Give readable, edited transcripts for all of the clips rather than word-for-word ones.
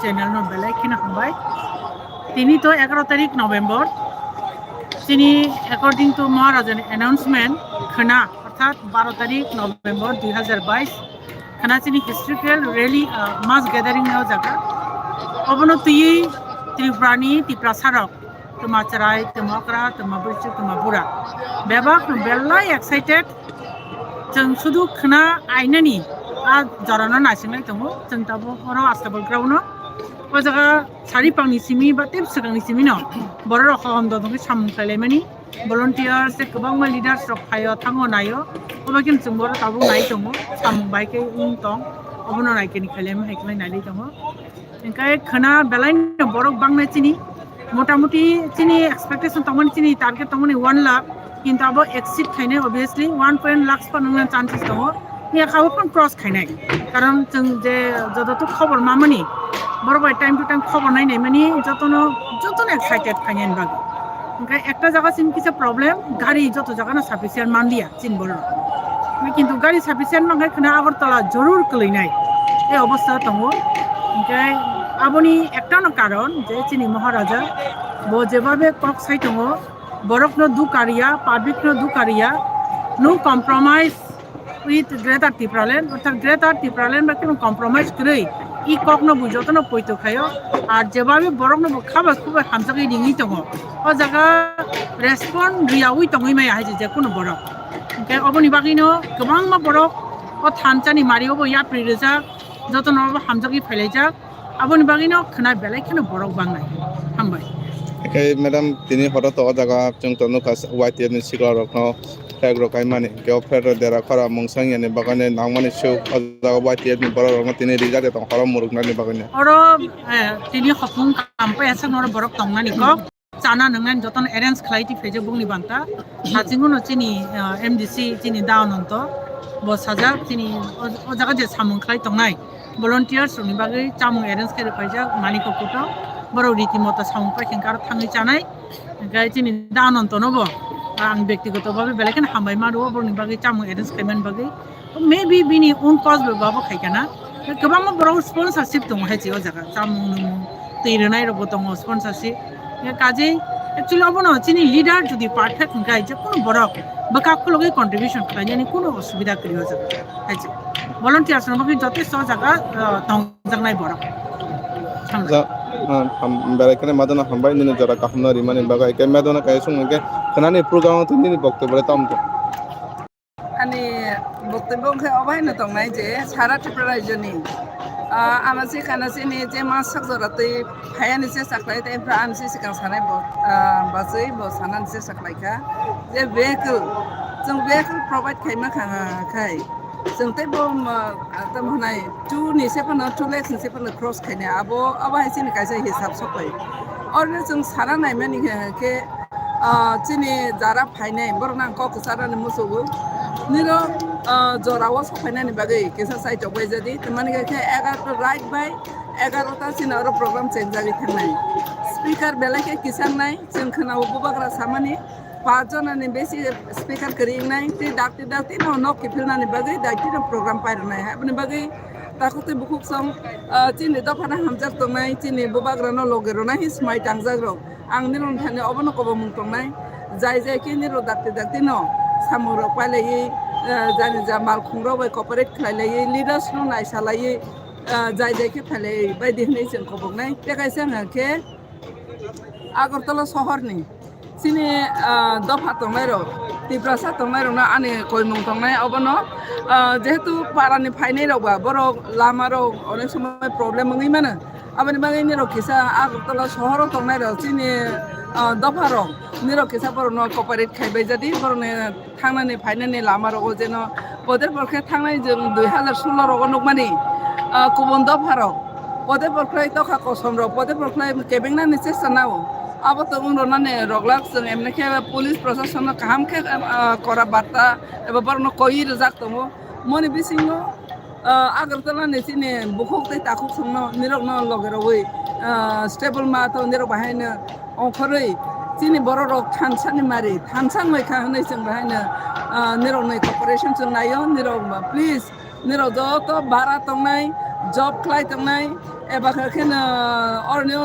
channel no বেলায় কিনা হামবাই তিনি তো 11 তারিখ নভেম্বর তিনি অ্যাকর্ডিং টু মহারাজার অ্যানাউন্সমেন্ট খানা অর্থাৎ 12 তারিখ নভেম্বর 2022 খানা তিনি হিস্ট্রিক্যাল র্যালি মাস গ্যাদারিং নেওয়া জায়গা অবনতিই ত্রিপুরানি ত্রিপুরা সারক তোমা চারাই তোমাকরা তোমা বৈশ্য তোমা বুড়া বেবাক বেল্লাই এক্সাইটেড जों শুধু খানা আইনানি আর জরানো নাসিংনাই দङ जों दाबो हराव आस्ताबलग्रावनो o jaga saripangni simi ba tep sagangni simi no boro rok ham do dong samungkhlaimani volunteers se kwbangma leaders rok phayo thango nayo obakin जों boro tabu nai dङ samung bai ke ung tong obono nai keni khlaim haiklai nai dङ engkai khana belai no borok bangnai chini মোটামুটি চিনি expectation তমনি চিনি target তমনি 1 lakh কিন্তু আবো exceed খাইনে obviously 1 lakh পানো chances দङ নিয়া খাবো কোন ক্রস খাইনাই কারণ जों যে যতটুকু খবর মামনি বরাবর টাইম টু টাইম খবর নাই মানে যতন এক্সাইটেড খাইনেন বাকি ওখানে একটা জায়গা চিন কিছু প্রবলেম গাড়ি যত জায়গা না সাফিসিয়েন্ট মানদিয়া চিন বড় কিন্তু গাড়ি সাফিসিয়েন্ট নাগাই খানা আগরতলা জরুর কলইনাই এই অবস্থা দङ ওখানে আবনি একটা কারণ যে চিনি মহারাজা বো যেভাবে কক সাই দङ বরকনো দুকারিয়া পাবলিকনো দুকারিয়া no compromise with greater Tripuraland অর্থাৎ গ্রেটার ত্রিপুরাল্যান্ড বা কোনো কম্প্রোমাইজ করে ই ককনো বুঝতনো পইতো খায় আর যেভাবে বরকনো খাবার খুব হামসাকে রিঙি দङ ও জায়গা রেসপন্ড রিয়াউই দङই মাই আইছে যে কোনো বরক ওকে অবনি বাকিনো গোबांमा বরক ও থানচানি মারিওবো ইয়া প্রিরেজা যতনো হামসাকে ফেলাইজাক aboni bagino khana belai khana borok bangnai hambai okay madam tini hoto to jaga chung to nukas YTF ni sikla rokno flag rokai mani ke offer dera khara mungsang yani bagane nangmani shu jaga YTF ni borok rokno tini riga de tong khara murukna ni bagane oro tini hopung kampai asa nor borok tongnani ko chana nungan joton arrange khlaiti facebook ni banta hajinguno chini MDC chini down onto bo saja chini o jaga je samung khlai tongnai volunteers ni bagai chamung arrange kare paija maniko koto boro রীতিমতো samung pai khengkar thangi chanai gai chini down onto nobo ang ব্যক্তিগতভাবে বেলেকেন হামবাই মারো বরনি বাগै chamung arrange kaiman bagai maybe bini own cause be babo khaikana गोबां बरो स्पन्सरशिप दङ हायछि ओ जागा chamung numu teironai robo dङ sponsorship ya kaje actually abono chini leader যদি perfect গাই যে কোনো বড়ক বাকাক লগে কন্ট্রিবিউশন করা জানি কোনো অসুবিধা করিও যাবে হাইছে volunteers নবকি যথেষ্ট জায়গা তংজাংনাই বড়ক বেলাইখানে মাদনা হামবাই নিনে যারা কাহনা রিমানি বাগাই কে মেদনা কাই সুঙ্গে খানানি প্রোগ্রাম তিনি বক্তব্য তামতো ani বক্তব্য অবাইনা তংনাই যে সারা ত্রিপুরা রাজ্যনি आमासे खानासे ने जे मा सकजरातै फायानि से साख्लाय तै फ्रान से सिगां सानाय बासै बो सानान से साख्लायखा जे vehicle जों vehicle provide खायमा खाय जों तै बो तम हनाय 2 नि से फनो 2 lakhs से फनो क्रॉस खायने आबो हायसे नि कायसे हिसाब सफाय और जों सारा नायमानि के चिनि जारा फायनाय बरना कक सारानि मुसुबो निरो जरावा सफायनानि बागै केसा साइट अफ बायजादि तमानि के 11 राइट बाय 11 ता सिनारो प्रोग्राम चेंज जागि थांनाय स्पीकर बेलाके किसाननाय जों खोनाव बुबाग्रा सामानि 5 जनानि बेसि स्पीकर करिनाय ते दाक्ति न किफिलनानि बागै दाक्ति प्रोग्राम पायरनाय हाबनि बागै ताखुते बुकुक सं चिनि दफाना हामजाक तंनाय चिनि बुबाग्रा न लगेरनाय हिसमाय टांजाग्रो आं निरन थाने अबनो कबो मुंतंनाय जाय कि निरो दाक्ति न सामरो पायलायै जानि जा माल खुंग्रो बाय कॉर्पोरेट खलायलायै लिडार्स नो नायसालायै जाय के फायलाय बायदि होनै जों खबगनाय देखायसे आङो के आगरतला सहरनि सिनि दफा तंनायरो तिब्रासा तंनायरो ना आनि कय मुं तंनाय अबनो जेहेतु पारानि फायनाय रबा बरो लामारो अनेक समय प्रॉब्लेम मंगै माने आबानि बागै निरो किसा आगरतला सहर तंनायरो सिनि दफारो निरो किसा बरो न कॉर्पोरेट खायबाय जादि बरने थांनानै फायनानै लामारो जेन पदेर बरखे थांनाय जों 2016 रग नगमानि कुबन दफारो पदेर बरख्लाय तखा कसमरो पदेर बरख्लाय केबिंना निचेस नाव अब तो उनरनाने रगलाक जों एमनेखे पुलिस प्रशासन काम के करा बार्ता एबा बरन कई रजाक दङ मनि बिसिङो आगरतला नेसिने बुखौतै ताखुक संनो निरगनो लगेरवै स्टेबल मा तो निरग बाहायनो अंखरै चिनि बर' रक थानसानि मारि थानसान मैखा होनै जों बाहायनो निरग नै कॉर्पोरेशन जों नायो निरग प्लिज निरग जत बारा तंनाय जब क्लाय तंनाय एबा खेना अरने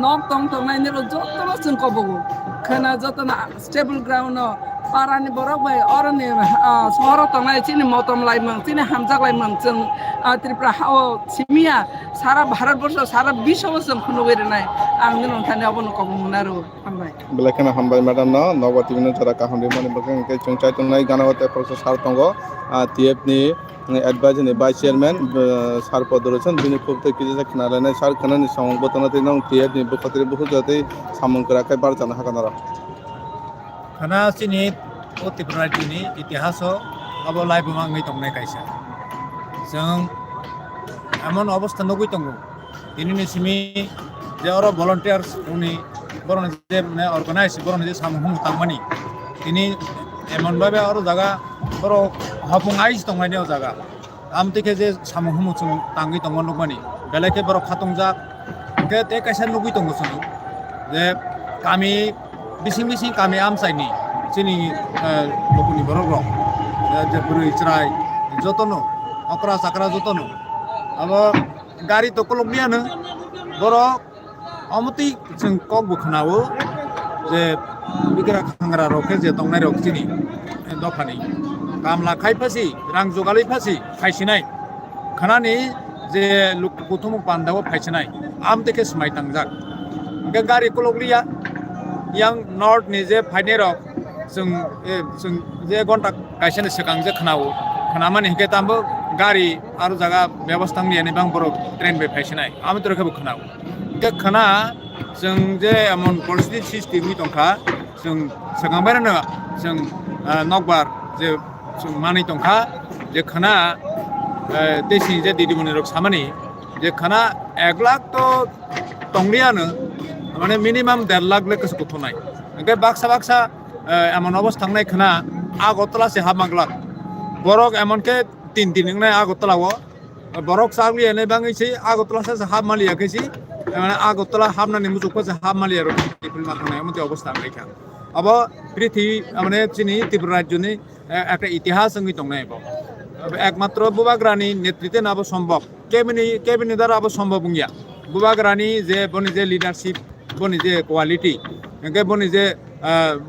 नक दं तंनाय नेरो जतनो जों कबगो खेना जतनो स्टेबल ग्राउन्ड पारानि बरक बाय अरने सहर तंनाय चिनि मटम लाइमों चिनि हामजाक लाइमों जों त्रिपुरा हाव सिमिया सारा भारतवर्ष सारा विश्व जों खुनुगैरनाय आंनि नंथानि अबनो कबमोन आरो हामबाय बेलेखाना हामबाय मेडाम न नगवा टिभिनो जरा काहामरि माने बके जों चाइतंनाय गानावते प्रफेसर सार तंगो टीएफ नि एडभाइजर नि भाइस चेयरमैन सार पदरसन बिनि खुबते किजे खनालायनाय सार खनानि सामं बतनते नं टीएफ नि बखतरि बहु जाते सामं कराखै बार जानो हागोन आरो खाना चिनि त्रिपुरा राज्योनि इतिहास अब लाइबुमाङै दंनाय कायसा जों एमन अवस्था नुगै दङ दिनैनि सिमि जे अर भलन्टियार्स उनि बरन जे माने अर्गानाइज बरन जे सामहुं तांमानि दिनै एमन भाबे अर जागा बर हाफुङाइस दंनाय ने जागा आमतिके जे सामहुं जों तांगै दङ नुगमानि बेलेके बर खातंजा के ते कायसा नुगै दङ जों जे गामि बिसिं गामि आमसाइनि चिनि लोकनि बरग जे बुरै चराय जतनो अकरा साकरा जतनो अब गारि तो कलमनियानो बर अमति जों कक बुखनावो जे बिग्रा खांग्रा रखे जे दंनाय रख चिनि दफानि कामला खायफासि रां जगालै फासि खायसिनाय खानानि जे लुकुथुमु पान्दाव फायसिनाय आमतेके समाय तांजाक के गारि कलगलिया yang north ni je phainer जों जे घंटा गायसेन सिगां जे खोनावो खोनामानि हिके तामबो गारि आरो जागा व्यवस्था नि बां बर ट्रेन बे फायसिनाय आमि तरखबो खोनावो के खोना जों जे एमन पलिटिक सिस्टेम नि दंखा जों सिगांबायनो जों नकबार जे जों मानि दंखा जे खोना देशनि जे दिदिमनि रक सामानि जे खोना 1 लाख तो टंलियानो माने मिनिमाम 1.5 लाख लेकस गथनाय ओंके बाक्सा एमन अवस्था थांनाय खोना आगरतला से हाबमाग्लाक बरक एमन के 3 दिन नंनाय आगरतलाव बरक सागलियाने बाङैसै आगरतला से हाबमालियाखैसै माने आगरतला हाबनानै मुजुकखौ से हाबमालिया र पिपल माथांनाय मते अवस्था थांनायखा अब पृथ्वी माने चिनि त्रिपुरा राज्यनि একটা ইতিহাস সঙ্গে দंनाय একমাত্র বুবাগ্রানি নেতৃত্বে নাব সম্ভব কেবিনি দ্বারা আব সম্ভব গিয়া বুবাগ্রানি যে বনি যে লিডারশিপ বনি যে কোয়ালিটি একে বনি যে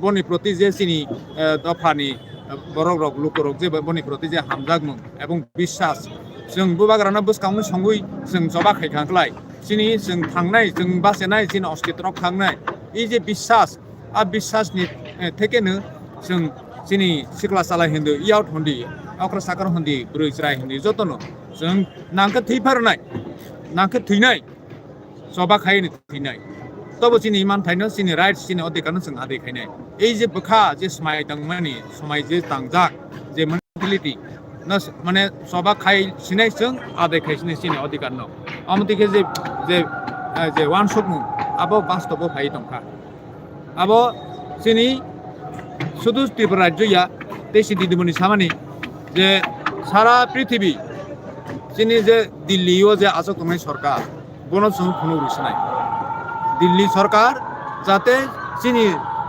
বনি প্রতি যে চিনি দফানি বরক রক লুকরক যে বনি প্রতি যে হামজাগমুন এবং বিশ্বাস जों बुबाग्राना बुसखांनो संगुइ जों जबा खायखांख्लाय चिनि जों थांनाय जों बासेनाय चिनि अस्तित्वआव थांनाय इ जे বিশ্বাস आ বিশ্বাসनि थेकेनो जों चिनि सिक्ला सालाय हिन्दो इयाव हन्दि अक्रा साकर हन्दि ब्रै ज्राय हन्दि जतनो जों नांखो थैफारनाय नांखो थैनाय जबा खायनि थैनाय तब चिनि मान थाइनो चिनि राइट्स चिनि अधिकारनो जों आदैखायनाय এই যে बखा जे समाय दंमानि समाय जे तांजाक जे मेन्टेलिटी माने सबा खाय सिनाय जों आदैखायसिनाय चिनि अधिकार न अमतिके जे वान सकमु आबो बास्तव फाय दंखा आबो चिनि শুধু ত্রিপুরা রাজ্যয়া দেশি দিদিমণি সামানি যে সারা পৃথিবী চিনি যে দিল্লিও যে আজক দंनाय সরকার বনসং কোনো রুসনাই দিল্লি সরকার যাতে চিনি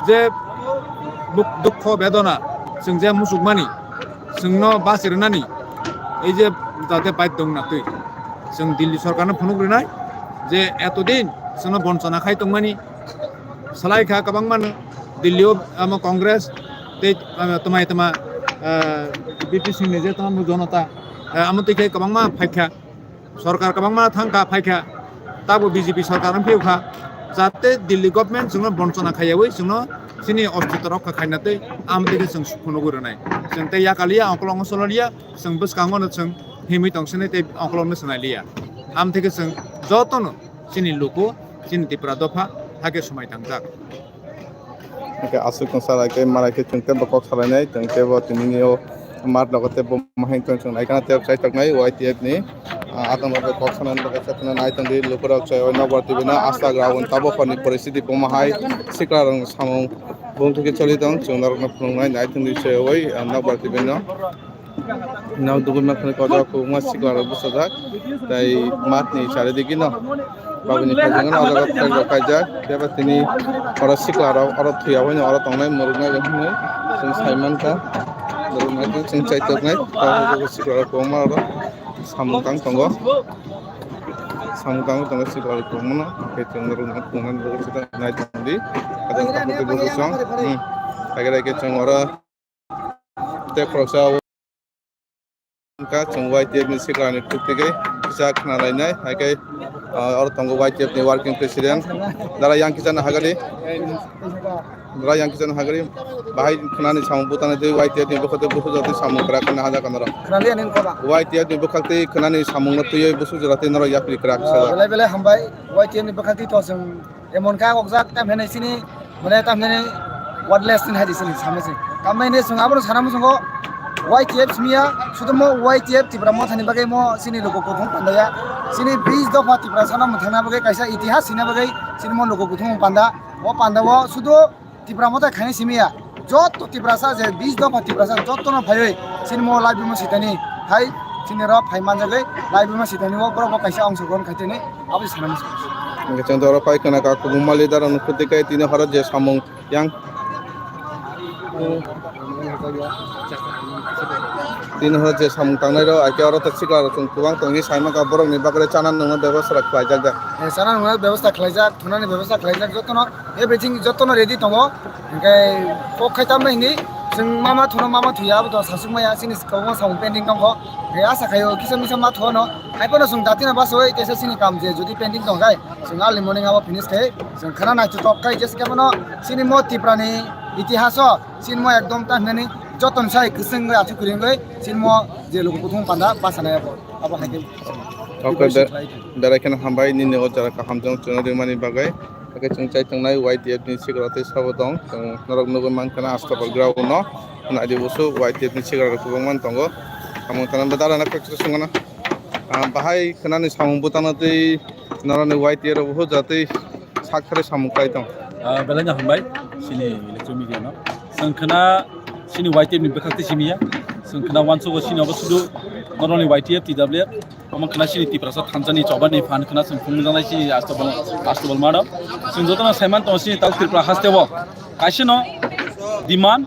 যে দুঃখ বেদনা जों যে মুসুকমানি जोंनो बासिरनानि এই যে যাতে বাইত दं না তুই जों দিল্লি সরকারनो ফনুগ্রনাই যে এতদিন जोंनो বঞ্চনা খাই दंमानि सलायखा गोबां मानो दिल्लीयाव आम कांग्रेस तमाय बीपीसी ने जे तमा जनता आमतिके गोबां मा फायखा सरकार गोबां मा थांखा फायखा ताबो बीजेपी सरकार फैखा जाते दिल्ली गभर्नमेंट जोंनो बंचना खायावै जोंनो चिनि अस्तित्व रखा खायनाते आमतिके जों सुखनो गुरनाय जों ते याकालिया अंकलंग सललिया जों बसकांगनो जों हिमै दंसने ते अंकलंग सनालिया आमतिके जों जतनो चिनि लोको चिनि त्रिपुरा दफा हागे समाय थांजाक ओके आसुक सारा के माराके चंते बकक सालायनाय चंते ब तिनिनियो मार लगते ब माहिन चंग नायकाना ते साइ तकनाय वाइटीएफ नि आतम बक कक सालान बक सतना नायतन दि लोकरक साय नगरति बिना आस्था ग्राउन ताबो फनि परिस्थिति बमाहाय सिकला रंग सामं बुंथुके चलिदं चंगरक फुंनाय नायतन दि सेवै नगरति बिना नाव दुगुमा खने कजा को मा सिकला रंग बसजाक ताई मातनि सारेदिकि न बाबुनि फाजोंनो आजागा फायगा फायजा बेबादिनि अरा सिक्लाराव अरा थैयावनो अरा तंनाय मुरुनाय होननाय जों साइमानका दरमायखौ जों चाइतकनाय बाबुनि सिक्लाराव कोमा अरा सामकां तंगो samutang tong siklar kumana ke chung rung kunan bu sita nai tandi adang ta bu song agar ke chung ora te proksa ka chung wai te ni siklar ni tutige bisa khna lai nai hai और तंगो Y TF ने working president Dara yang kisan hagari dara yang kisan hagari bahai khunani samu butana de Y TF ने बखते बुसु जाते सामु करा kana haja kanara khunali anin koba Y TF ने बखते khunani samu na tuye busu jate naro yapri kra ksa bele bele hambai YTM ni bakati to sing emon ka okjak tam hene sini mane tam hene wordless tin hadi sini samase kamai ne sunga bro sanamu sungo YTF smia sudomo YTF tibra mo thani bagai mo sini logo ko thong pandaya sini 20 दफा तिब्रा साना मथाना बगे कैसा इतिहास सिना बगे सिनि मन लोगो गुथुम पांदा वो पांदा वो सुदो तिब्रा मता खाने सिमिया जो तो तिब्रा सा जे 20 दफा तिब्रा सा जो तो न भय सिनि मो लाइव म सितनी हाय सिनि र फाइ मान जगे लाइव म सितनी वो पर कैसा अंश गन खाइतेने अब साना nge chang dora pai kana ka kumali dar anu khuti kai tine harat je samung yang tin harat je samung tangnai ro ake ora ta siklar chung tuang tongi saima ka borok ni bakre chanan nang ব্যবস্থা রাখা যায় যা साना न व्यवस्था खलाइजा थुनानि व्यवस्था खलाइजा जतो न everything जतो न रेडी दङ ओंखाय पक खाइताम नि जों मामा थुना मामा थुया बद सासुमाया सिनि कौवा साउं पेन्डिं दङ हे आसा खायो किसम किसम मा थुन आइपन जों दातिना बासै तेसे सिनि काम जे जुदि पेन्डिं दङ गाय जों आलि मर्निं आबो फिनिश खाय जों खाना नाइ टप खाय जेस केमन सिनि म तिप्रानि इतिहास सिनि म एकदम ताहनानि जतन साइ किसं आथु कुरिंगै सिनि म जे लोगो गुथुम पान्दा बासानाय अब हाइके oke dari kana hambai ni ne ojara ka hamjang chunari mani bagai ake chung chai tangnai YTF ni sigrate sabotong norok nogo man kana astapal grau no na di busu YTF ni sigrate kubang man tongo among tanan badara na kaksa sungana bahai kana ni samung butana tei norone YTF ro buhu jate sakhare samung kai tong belanya hambai sini electro media no sangkhana sini YTF ni bekakti simia sangkhana wanso go sini obosudu not only YTF TWF among khana sini tiprasa thanjani chobani fan khana sungkhung janai sini astobal madam sunjotana saiman to sini tal tripura hastebo kaisino demand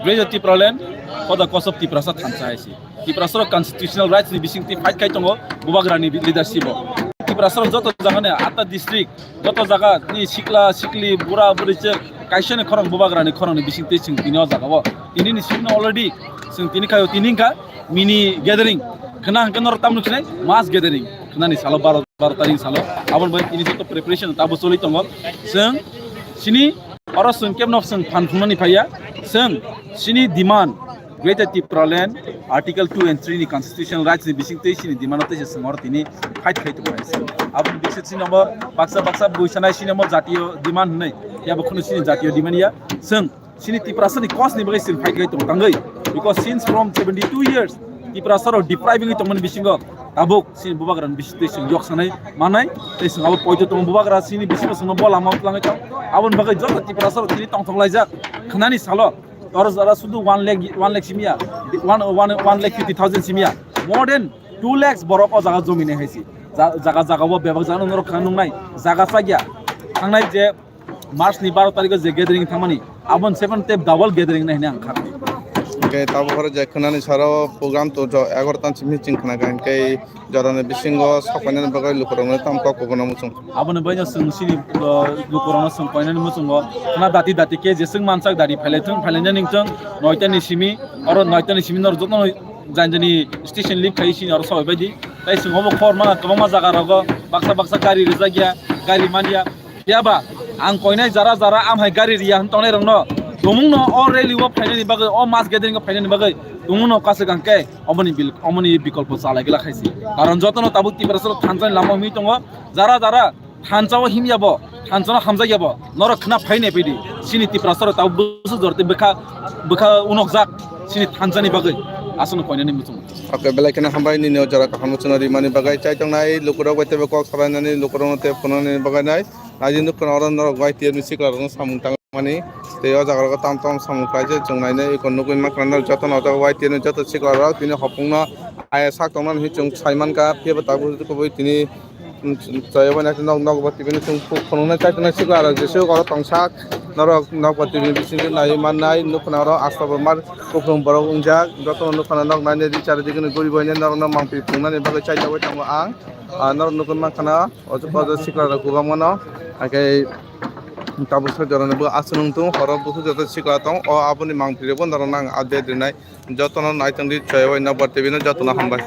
great tipraland for the cause of tiprasa thanjai tiprasa constitutional rights ni bisingti fight kai tongo bubagrani leadership tiprasa joto jagane ata district joto jaga ni sikla sikli bura buriche kaisene khorong bubagrani khorong ni bisingti sing tini jagabo tini ni sing already sing tini kayo tini ka mini gathering khana kanor tamnu khnai mass gathering khana ni salo 12 tarik salo abon bai ini joto preparation tabo soli tongo sing sini oro sing kemnok sing phanfumani phaya sing sini demand Greater Tipraland Article 2 and 3 ni constitutional rights ni bisingte sini demand te sing or tini fight khai to paise abon bisit sini number baksa buisanai sini mo jatiyo demand nei ya bkhunu sini jatiyo demand ya sing sini tiprasa ni cause ni bagai sing fight khai to tangai because since from 72 years tiprasa ro depriving to mon bisingo tabuk sini bubagran bisite sing yok sanai manai te sing abo poito to bubagra sini bisingo sing bola ma plangai to abon bagai jota tiprasa ro tini tong laija khnani salo or zara sudu 1 lakh simia 1 lakh 50,000 simia more than 2 lakhs borok o jaga jomine haisi jaga bo bebak jano nor khanung nai jaga sagya thangnai je march ni 12 tarikh je gathering thamani abon 7 tep double gathering nai ne angkha ke tabo hore je khunani saro program to 11 tan chimi ching khana gan ke jorane bisingo sakane bagai lukorong tam ko kogono musung abon baina sung sini lukorong sung koinen musung na dati ke je sung mansak dari phaletung phalenya ningchang noita ni simi oro noita ni simi nor jotno janjani station lip khai sini oro sabai baidi tai sung hobo khorma kabama jaga rogo baksa gari rizagya gari mania yaba ang koinai jara amhai gari riya hantonai rongno domung no or rally wo finally bagai o mass gathering ko finally bagai domung no kase gangke omoni bikolpo salai gila khaisi karon jotono tabuk tiprasro thanjani lama mi tongo jara thanjao himyabo thanjona hamjayabo norok khna phaine pedi sini tiprasro tabu busu jorte bekha unokjak sini thanjani bagai asono koinani mutung oke belai kana hambai ni ne ojara ka hamuchunari mani bagai chai tangnai lukurok baite kok sabanani lukurong te phonani bagai nai ajin dukkan oron norok YTF ni siklar samung tang mani te o jagar ko tam samung kai je jungnai ne ikon nugin makran joton o jaga YTF ni joto siklar tini hopungna aya sak tongman hi chung saiman ka pheba tabu ko boi tini chayabana nok bati bini chung phonona chai tna siklar jesu ko tongsak norok nokpa tv bisingo nai mannai nukna ro astabo mar kuplung borok ungjak jotono nukna nok nai ne richard dikene gori boyne norok no mangpi pungnani bagai chaijawai tango ang norok nukun mankana ojo sikla rok kubangmano akai tabuk sajorane bo asunung tung horo busu joto sikla tong o aboni mangpi bo norok nang update dinai jotono naitang ri chayawai nokpa tv no jotono hambai